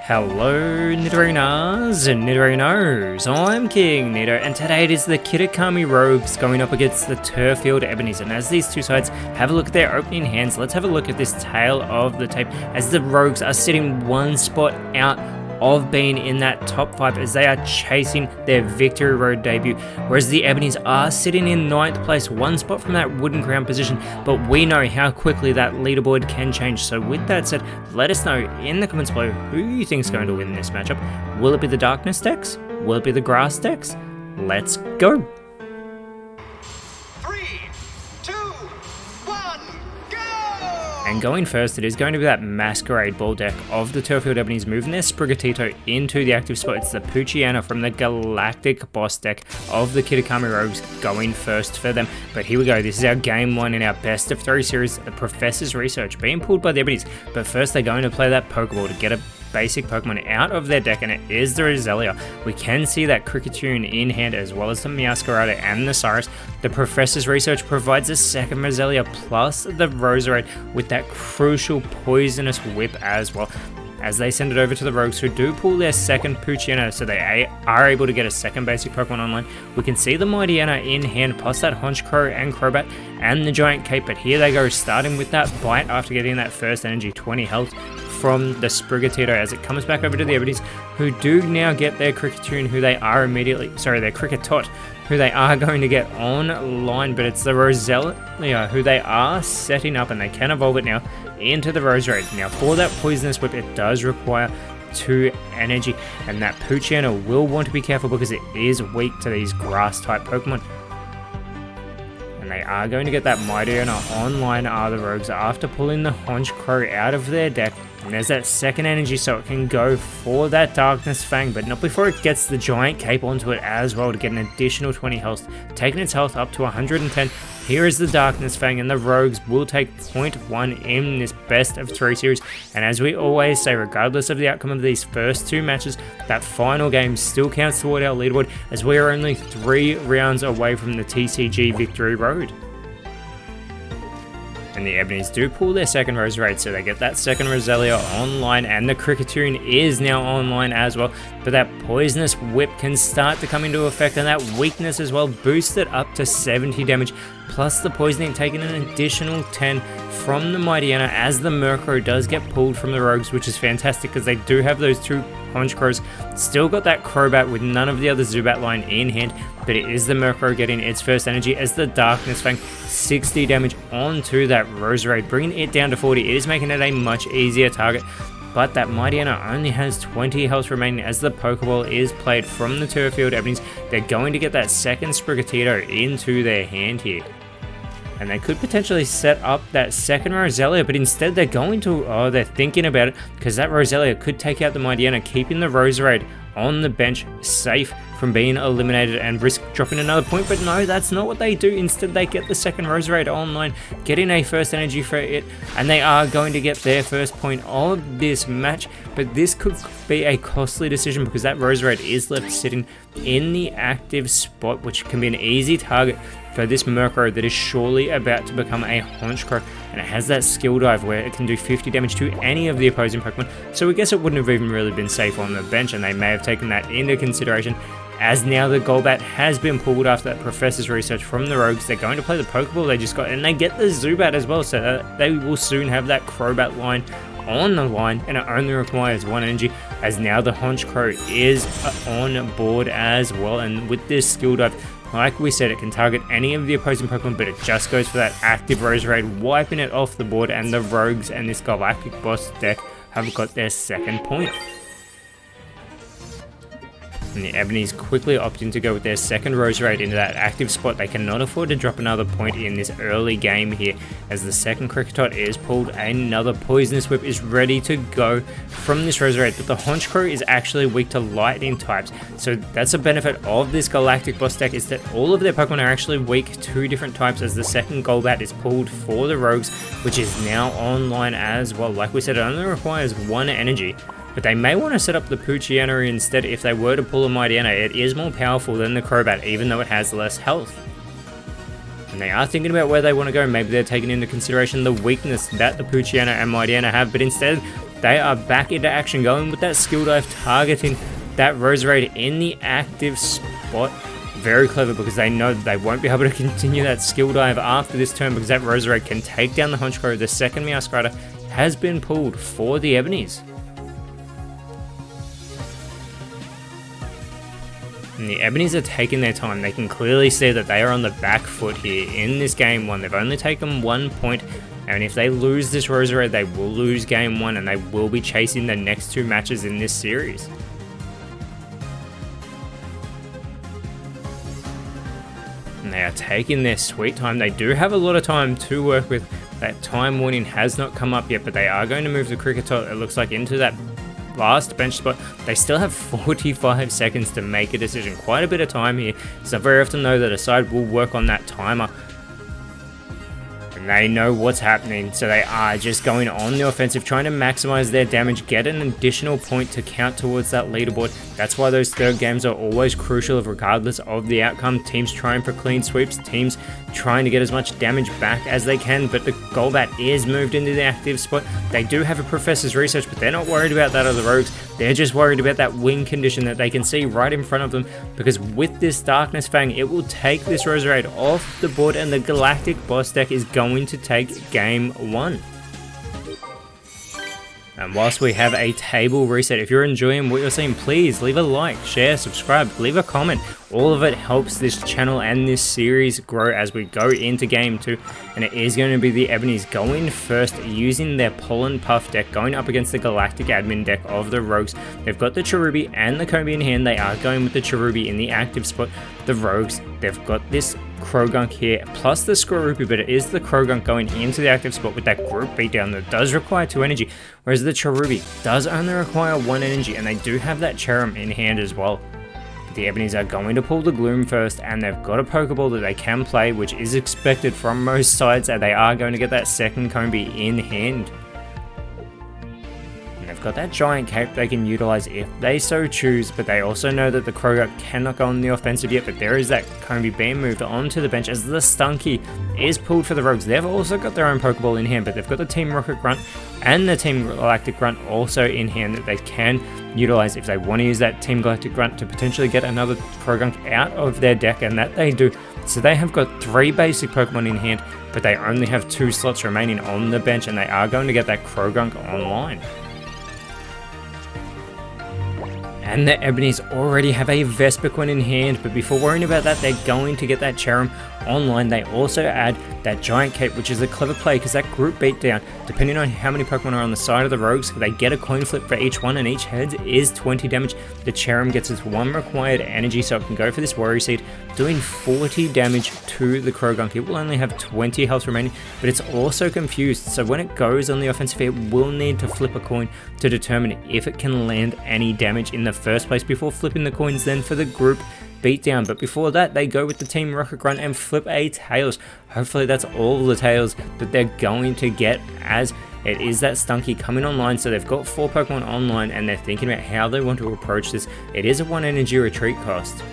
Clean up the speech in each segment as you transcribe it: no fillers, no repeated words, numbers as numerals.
Hello Nidorinas and Nidorinos, I'm KingNido, and today it is the Kitakami Rogues going up against the Turrfield Ebonies. And as these two sides have a look at their opening hands, let's have a look at this tale of the tape as the Rogues are sitting one spot out of being in that top 5 as they are chasing their Victory Road debut, whereas the Ebonies are sitting in 9th place, one spot from that wooden crown position. But we know how quickly that leaderboard can change, so with that said, let us know in the comments below who you think is going to win this matchup. Will it be the Darkness decks? Will it be the Grass decks? Let's go! 3, 2, 1, go! And going first, it is going to be that Masquerade Ball deck of the Turrfield Ebonies, moving their Sprigatito into the active spot. It's the Poochyena from the Galactic Boss deck of the Kitakami Rogues going first for them. But here we go, this is our game 1 in our best of 3 series, the Professor's Research being pulled by the Ebonies. But first they're going to play that Pokeball to get a basic Pokemon out of their deck, and it is the Roselia. We can see that Kricketune in hand as well as the Meowscarada and the Cyrus. The Professor's Research provides a second Roselia plus the Roserade with that crucial poisonous whip as well, as they send it over to the Rogues, who do pull their second Poochyena, so they are able to get a second basic Pokemon online. We can see the Mightyena in hand, plus that Honchkrow and Crobat and the Giant Cape, but here they go, starting with that Bite after getting that first energy, 20 health from the Sprigatito as it comes back over to the Ebonies, who do now get their Kricketune, who they are their Kricketot, who they are going to get online, but it's the Roselia who they are setting up, and they can evolve it now into the Roserade. Now for that Poisonous Whip, it does require 2 energy, and that Poochyena will want to be careful because it is weak to these grass type Pokemon. And they are going to get that Mightyena online, are the Rogues, after pulling the Honchkrow out of their deck. And there's that second energy, so it can go for that Darkness Fang, but not before it gets the Giant Cape onto it as well to get an additional 20 health, taking its health up to 110. Here is the Darkness Fang, and the Rogues will take 0.1 in this best of 3 series. And as we always say, regardless of the outcome of these first 2 matches, that final game still counts toward our leaderboard, as we are only 3 rounds away from the TCG Victory Road. And the Ebonies do pull their second Roserade, so they get that second Roselia online, and the Kricketune is now online as well. But that Poisonous Whip can start to come into effect, and that weakness as well, boosted up to 70 damage, plus the poisoning taking an additional 10 from the Mightyena, as the Murkrow does get pulled from the Rogues, which is fantastic because they do have those 2 Honchkrows. Still got that Crobat with none of the other Zubat line in hand, but it is the Murkrow getting its first energy as the Darkness Fang, 60 damage onto that Roserade, bringing it down to 40. It is making it a much easier target. But that Mightyena only has 20 health remaining as the Pokeball is played from the Turrfield Ebonies. They're going to get that second Sprigatito into their hand here. And they could potentially set up that second Roselia, but instead they're going to, they're thinking about it, because that Roselia could take out the Mightyena, keeping the Roserade on the bench safe from being eliminated and risk dropping another point. But no, that's not what they do. Instead, they get the second Roserade online, getting a first energy for it, and they are going to get their first point of this match. But this could be a costly decision because that Roserade is left sitting in the active spot, which can be an easy target for this Murkrow that is surely about to become a Honchkrow, and it has that skill dive where it can do 50 damage to any of the opposing Pokemon, so I guess it wouldn't have even really been safe on the bench, and they may have taken that into consideration. As now the Golbat has been pulled after that Professor's Research from the Rogues, they're going to play the Pokeball they just got, and they get the Zubat as well, so they will soon have that Crobat line on the line, and it only requires 1 energy, as now the Honchkrow is on board as well. And with this skill dive, like we said, it can target any of the opposing Pokemon, but it just goes for that active Roserade, wiping it off the board, and the Rogues and this Galactic Boss deck have got their second point. And the Ebonies quickly opting to go with their second Roserade into that active spot. They cannot afford to drop another point in this early game here, as the second Kricketot is pulled. Another Poisonous Whip is ready to go from this Roserade, but the Honchkrow is actually weak to lightning types, so that's a benefit of this Galactic Boss deck, is that all of their Pokemon are actually weak to different types, as the second Golbat is pulled for the Rogues, which is now online as well. Like we said, it only requires 1 energy. But they may want to set up the Poochyena instead if they were to pull a Mightyena. It is more powerful than the Crobat, even though it has less health. And they are thinking about where they want to go. Maybe they're taking into consideration the weakness that the Poochyena and Mightyena have, but instead they are back into action, going with that skill dive, targeting that Roserade in the active spot. Very clever, because they know that they won't be able to continue that skill dive after this turn, because that Roserade can take down the Honchkrow. The second Meowscarada Rider has been pulled for the Ebonies. And the Ebonies are taking their time. They can clearly see that they are on the back foot here in this game 1. They've only taken 1 point, and if they lose this Roserade, they will lose game 1, and they will be chasing the next 2 matches in this series. And they are taking their sweet time. They do have a lot of time to work with. That time warning has not come up yet, but they are going to move the Kricketot, it looks like, into that last bench spot. They still have 45 seconds to make a decision. Quite a bit of time here. It's not very often though that a side will work on that timer. And they know what's happening, so they are just going on the offensive, trying to maximize their damage, get an additional point to count towards that leaderboard. That's why those third games are always crucial regardless of the outcome. Teams trying for clean sweeps, teams trying to get as much damage back as they can, but the Golbat is moved into the active spot. They do have a Professor's Research, but they're not worried about that of the Rogues. They're just worried about that wing condition that they can see right in front of them, because with this Darkness Fang, it will take this Roserade off the board, and the Galactic Boss deck is going to take game 1. And whilst we have a table reset, if you're enjoying what you're seeing, please leave a like, share, subscribe, leave a comment. All of it helps this channel and this series grow as we go into game 2. And it is going to be the Ebonies going first, using their Pollen Puff deck, going up against the Galactic Admin deck of the Rogues. They've got the Cherubi and the Combi in hand. They are going with the Cherubi in the active spot. The Rogues, they've got this Krogunk here, plus the Skorupi, but it is the Krogunk going into the active spot with that group beatdown that does require 2 energy, whereas the Cherubi does only require 1 energy, and they do have that Cherrim in hand as well. But the Ebonies are going to pull the Gloom first, and they've got a Pokeball that they can play, which is expected from most sides, and they are going to get that second Combi in hand. They've got that Giant Cape they can utilize if they so choose, but they also know that the Krogunk cannot go on the offensive yet, but there is that Combi being moved onto the bench as the Stunky is pulled for the Rogues. They've also got their own Pokeball in hand, but they've got the Team Rocket Grunt and the Team Galactic Grunt also in hand that they can utilize if they want to use that Team Galactic Grunt to potentially get another Krogunk out of their deck, and that they do. So they have got 3 basic Pokemon in hand, but they only have 2 slots remaining on the bench, and they are going to get that Krogunk online. And the Ebonies already have a Vespiquen in hand, but before worrying about that, they're going to get that Cherrim online. They also add that Giant Cape, which is a clever play because that group beatdown, depending on how many Pokemon are on the side of the Rogues, they get a coin flip for each one, and each head is 20 damage. The Cherrim gets its 1 required energy, so it can go for this Worry Seed, doing 40 damage to the Krogunk. It will only have 20 health remaining, but it's also confused, so when it goes on the offensive, it will need to flip a coin to determine if it can land any damage in the first place before flipping the coins then for the group beatdown. But before that, they go with the Team Rocket Grunt and flip a Tails. Hopefully that's all the Tails that they're going to get, as it is that Stunky coming online. So they've got 4 Pokemon online, and they're thinking about how they want to approach this. It is a 1 energy retreat cost,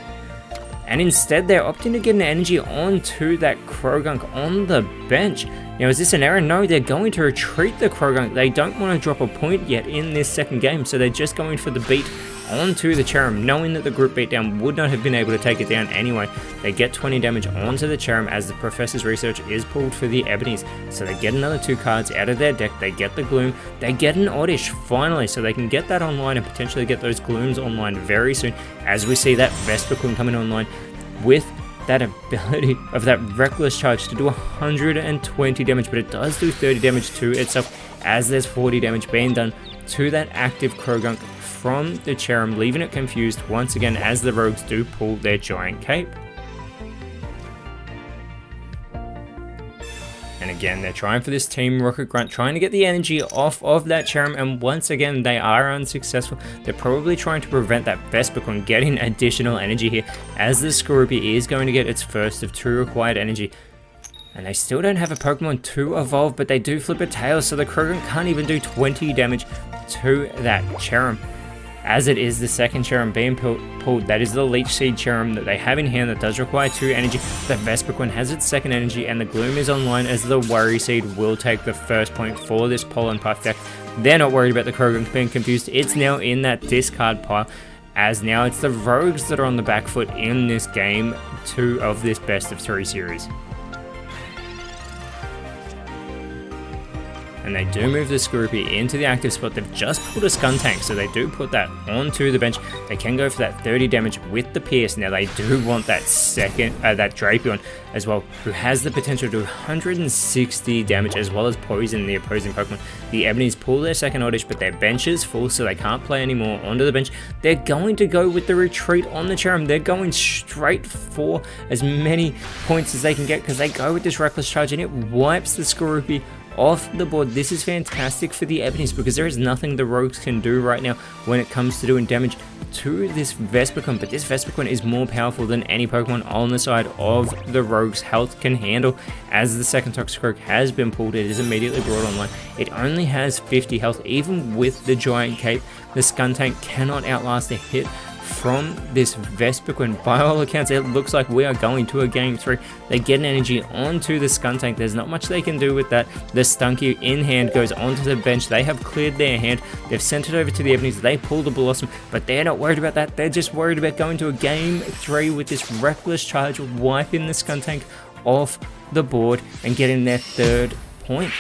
and instead they're opting to get an energy onto that Krogunk on the bench. Now, is this an error? No, they're going to retreat the Krogunk. They don't want to drop a point yet in this second game, so they're just going for the beat onto the Cherrim, knowing that the group beatdown would not have been able to take it down anyway. They get 20 damage onto the Cherrim as the Professor's Research is pulled for the Ebonies, so they get another 2 cards out of their deck. They get the Gloom, they get an Oddish finally, so they can get that online and potentially get those Glooms online very soon, as we see that Vespiquen coming online with that ability of that Reckless Charge to do 120 damage, but it does do 30 damage to itself, as there's 40 damage being done to that active Krogunk from the Cherrim, leaving it confused once again as the Rogues do pull their Giant Cape. And again, they're trying for this Team Rocket Grunt, trying to get the energy off of that Cherrim, and once again, they are unsuccessful. They're probably trying to prevent that Vespiquen getting additional energy here, as the Skorupi is going to get its first of 2 required energy. And they still don't have a Pokemon to evolve, but they do flip a Tail, so the Krogunk can't even do 20 damage to that Cherrim. as it is the second Cherrim being pulled. That is the Leech Seed Cherrim that they have in hand that does require 2 energy. The Vespiquen has its second energy, and the Gloom is online as the Worry Seed will take the first point for this Pollen Puff deck. They're not worried about the Krogan being confused. It's now in that discard pile, as now it's the Rogues that are on the back foot in this game 2 of this best of 3 series. And they do move the Skorupi into the active spot. They've just pulled a Skuntank, so they do put that onto the bench. They can go for that 30 damage with the Pierce. Now they do want that that Drapion as well, who has the potential to do 160 damage as well as poison the opposing Pokemon. The Ebonies pull their second Oddish, but their bench is full, so they can't play anymore onto the bench. They're going to go with the retreat on the Cherrim. They're going straight for as many points as they can get, because they go with this Reckless Charge and it wipes the Skorupi off the board. This is fantastic for the Ebonies, because there is nothing the Rogues can do right now when it comes to doing damage to this Vespiquen, but this Vespiquen is more powerful than any Pokemon on the side of the Rogues' health can handle. As the second Toxicroak has been pulled, it is immediately brought online. It only has 50 health. Even with the Giant Cape, the Skuntank cannot outlast a hit from this Vespiquen. By all accounts, it looks like we are going to a game 3. They get an energy onto the Skuntank. There's not much they can do with that. The Stunky in hand goes onto the bench. They have cleared their hand. They've sent it over to the Ebonies. They pull the Blossom, but they're not worried about that. They're just worried about going to a game 3 with this Reckless Charge, wiping the Skuntank off the board and getting their 3rd point.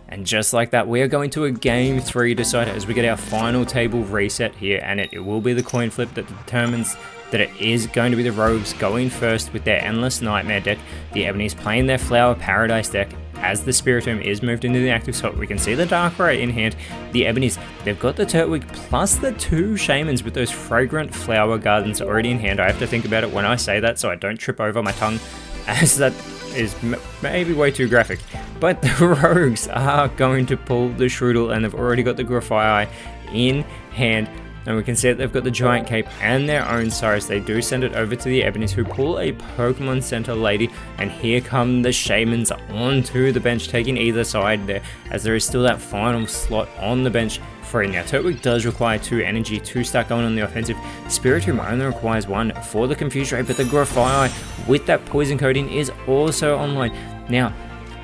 And just like that, we are going to a game 3 decider as we get our final table reset here, and it will be the coin flip that determines that it is going to be the Rogues going first with their Endless Nightmare deck. The Ebonies playing their Flower Paradise deck. As the Spiritomb is moved into the active slot, we can see the Darkrai in hand. The Ebonies, they've got the Turtwig plus the 2 Shaymins with those Fragrant Flower Gardens already in hand. I have to think about it when I say that so I don't trip over my tongue, as that is maybe way too graphic. But the Rogues are going to pull the Shroodle, and they've already got the Grafaiai in hand. And we can see that they've got the Giant Cape and their own Cyrus. They do send it over to the Ebonies, who pull a Pokemon Center Lady, and here come the Shaymins onto the bench, taking either side there, as there is still that final slot on the bench free. Now, Turtwig does require 2 energy to start going on the offensive. Spiritomb only requires 1 for the Confuse Ray, but the Grafaiai with that poison coating is also online. Now,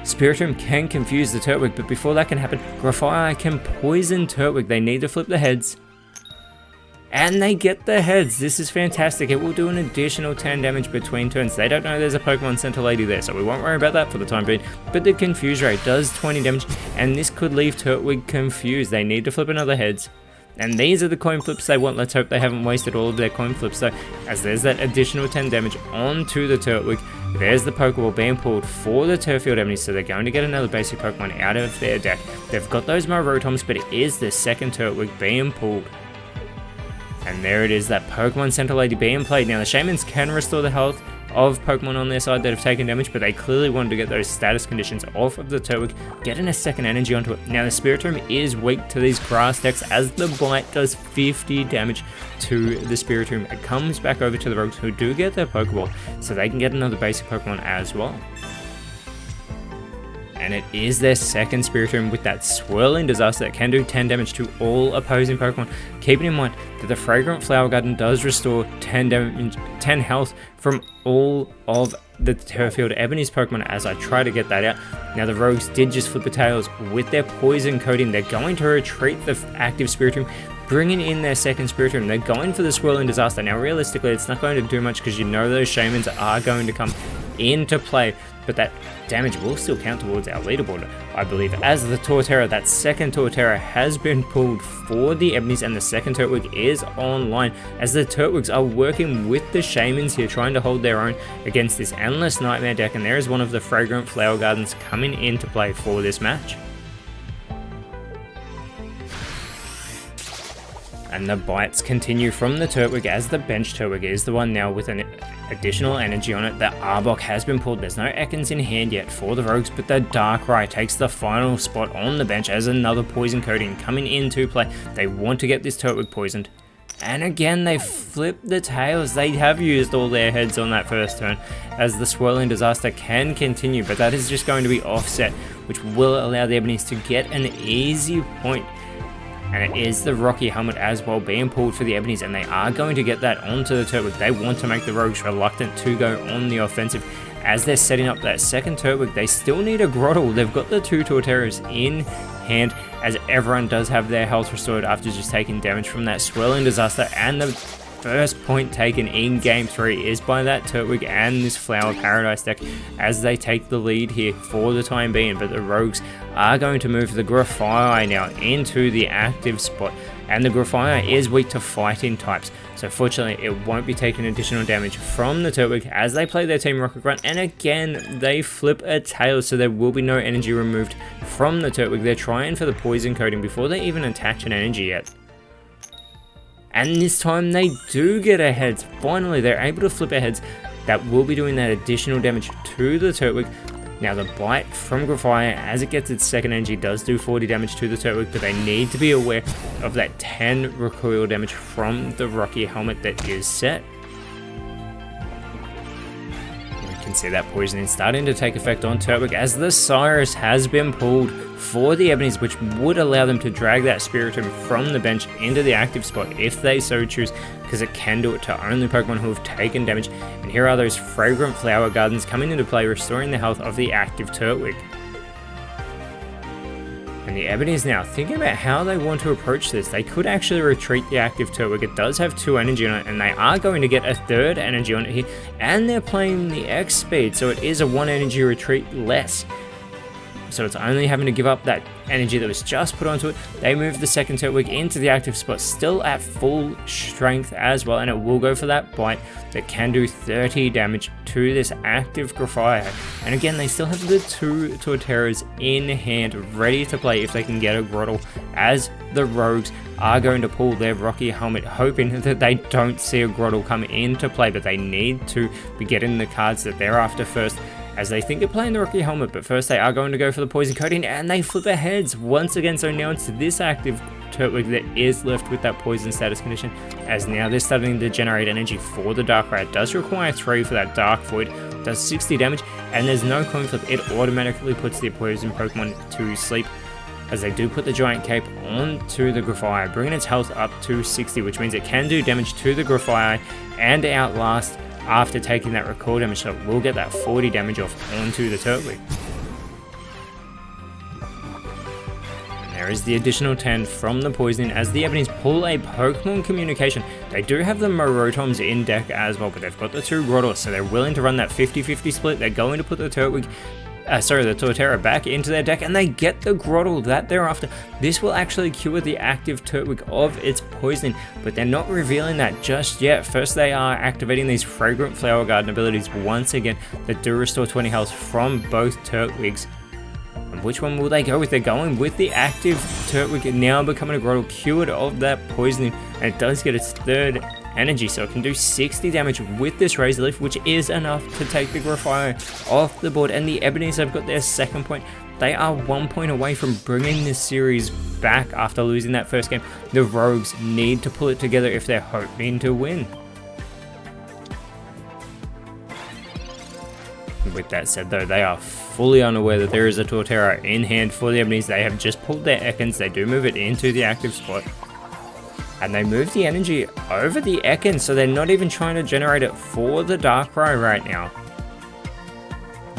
Spiritomb can confuse the Turtwig, but before that can happen, Grafaiai can poison Turtwig. They need to flip the heads, and they get the heads. This is fantastic. It will do an additional 10 damage between turns. They don't know there's a Pokemon Center Lady there, so we won't worry about that for the time being. But the Confuse Ray does 20 damage, and this could leave Turtwig confused. They need to flip another heads. And these are the coin flips they want. Let's hope they haven't wasted all of their coin flips though, as there's that additional 10 damage onto the Turtwig. There's the Pokeball being pulled for the Turrfield Ebonies, so they're going to get another basic Pokemon out of their deck. They've got those Morotoms, but it is the second Turtwig being pulled. And there it is, that Pokemon Center Lady being played. Now, the Shaymins can restore the health of Pokemon on their side that have taken damage, but they clearly wanted to get those status conditions off of the Turtwig, getting a second energy onto it. Now, the Spiritomb is weak to these grass decks, as the Bite does 50 damage to the Spiritomb. It comes back over to the Rogues, who do get their Pokeball, so they can get another basic Pokemon as well. And it is their second Spiritomb with that Swirling Disaster that can do 10 damage to all opposing Pokemon. Keeping in mind that the Fragrant Flower Garden does restore 10 health from all of the Turrfield Ebonies Pokemon, as I try to get that out. Now, the Rogues did just flip the tails with their Poison Coating. They're going to retreat the active Spiritomb, bringing in their second Spiritomb. They're going for the Swirling Disaster. Now, realistically, it's not going to do much, because you know those Shaymins are going to come into play, but that damage will still count towards our leaderboard, I believe, as the Torterra, that second Torterra, has been pulled for the Ebonies, and the second Turtwig is online, as the Turtwigs are working with the Shaymins here, trying to hold their own against this Endless Nightmare deck, and there is one of the Fragrant Flower Gardens coming into play for this match. And the bites continue from the Turtwig, as the bench Turtwig is the one now with an additional energy on it. The Arbok has been pulled. There's no Ekans in hand yet for the Rogues, but the Darkrai takes the final spot on the bench as another Poison Coating coming into play. They want to get this Turtwig poisoned. And again, they flip the tails. They have used all their heads on that first turn, as the Swirling Disaster can continue, but that is just going to be offset, which will allow the Ebonies to get an easy point. And it is the Rocky Helmet as well being pulled for the Ebonies, and they are going to get that onto the Turtwig. They want to make the Rogues reluctant to go on the offensive. As they're setting up that second Turtwig, they still need a Grottle. They've got the 2 Torterras in hand, as everyone does have their health restored after just taking damage from that Swirling Disaster. And the first point taken in Game 3 is by that Turtwig and this Flower Paradise deck, as they take the lead here for the time being. But the Rogues are going to move the Grafaiai now into the active spot, and the Grafaiai is weak to fighting types, so fortunately it won't be taking additional damage from the Turtwig as they play their Team Rocket Grunt. And again, they flip a tail, so there will be no energy removed from the Turtwig. They're trying for the poison coating before they even attach an energy yet. And this time they do get ahead. Finally, they're able to flip aheads. That will be doing that additional damage to the Turtwig. Now the bite from Grafaiai, as it gets its second energy, does do 40 damage to the Turtwig, but they need to be aware of that 10 recoil damage from the Rocky Helmet that is set. We can see that poisoning starting to take effect on Turtwig as the Cyrus has been pulled for the Ebonies, which would allow them to drag that Spiritomb from the bench into the active spot if they so choose, because it can do it to only Pokemon who have taken damage. And here are those Fragrant Flower Gardens coming into play, restoring the health of the active Turtwig. And the Ebonies now thinking about how they want to approach this. They could actually retreat the active Turtwig. It does have 2 energy on it, and they are going to get a 3rd energy on it here. And they're playing the X speed, so it is a 1 energy retreat less. So it's only having to give up that energy that was just put onto it. They move the second Turtwig into the active spot, still at full strength as well, and it will go for that bite that can do 30 damage to this active Grafaiai. And again, they still have the 2 Torterras in hand, ready to play if they can get a Grottle, as the Rogues are going to pull their Rocky Helmet, hoping that they don't see a Grottle come into play, but they need to be getting the cards that they're after first, as they think of playing the Rocky Helmet. But first they are going to go for the poison coating, and they flip their heads once again. So now it's this active Turtwig that is left with that poison status condition, as now they're starting to generate energy for the Darkrai. It does require 3 for that Dark Void, does 60 damage, and there's no coin flip. It automatically puts the poison Pokemon to sleep, as they do put the Giant Cape onto the Grafaiai, bringing its health up to 60, which means it can do damage to the Grafaiai and outlast after taking that recoil damage, so we'll get that 40 damage off onto the Turtwig. And there is the additional 10 from the poisoning, as the Ebonies pull a Pokemon Communication. They do have the Morotoms in deck as well, but they've got the 2 Grottles, so they're willing to run that 50-50 split. They're going to put the Turtwig the Torterra back into their deck, and they get the Grottle that they're after. This will actually cure the active Turtwig of its poisoning, but they're not revealing that just yet. First, they are activating these Fragrant Flower Garden abilities once again that do restore 20 health from both Turtwigs. And which one will they go with? They're going with the active Turtwig, now becoming a Grottle, cured of that poisoning, and it does get its 3rd energy, so it can do 60 damage with this Razor Leaf, which is enough to take the Grafaiai off the board. And the Ebonies have got their second point. They are 1 point away from bringing this series back after losing that first game. The Rogues need to pull it together if they're hoping to win. With that said though, they are fully unaware that there is a Torterra in hand for the Ebonies. They have just pulled their Ekans. They do move it into the active spot, and they move the energy over the Ekans, so they're not even trying to generate it for the Darkrai right now.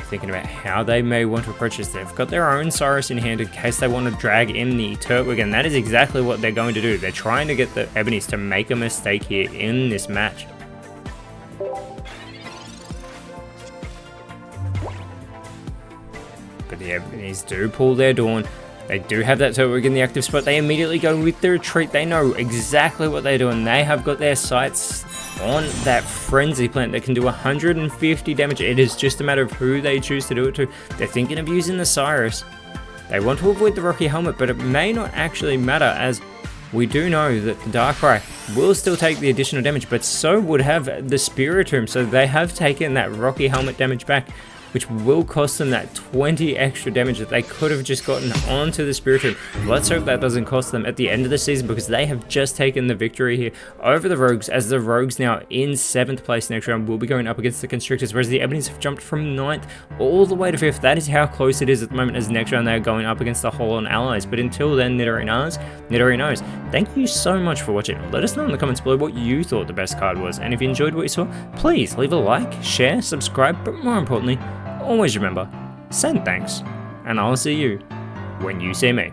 Thinking about how they may want to approach this. They've got their own Cyrus in hand in case they want to drag in the Turtwig, and that is exactly what they're going to do. They're trying to get the Ebonies to make a mistake here in this match. But the Ebonies do pull their Dawn. They do have that Turtwig in the active spot. They immediately go with the retreat. They know exactly what they're doing. They have got their sights on that Frenzy Plant that can do 150 damage. It is just a matter of who they choose to do it to. They're thinking of using the Cyrus. They want to avoid the Rocky Helmet, but it may not actually matter, as we do know that the Darkrai will still take the additional damage, but so would have the Spiritomb. So they have taken that Rocky Helmet damage back. which will cost them that 20 extra damage that they could have just gotten onto the Spiritomb. Let's hope that doesn't cost them at the end of the season, because they have just taken the victory here over the Rogues, as the Rogues now in 7th place next round will be going up against the Constrictors, whereas the Ebonies have jumped from 9th all the way to 5th. That is how close it is at the moment, as next round they are going up against the Holon allies. But until then, Nidorinos, thank you so much for watching. Let us know in the comments below what you thought the best card was, and if you enjoyed what you saw, please leave a like, share, subscribe, but more importantly, always remember, send thanks, and I'll see you when you see me.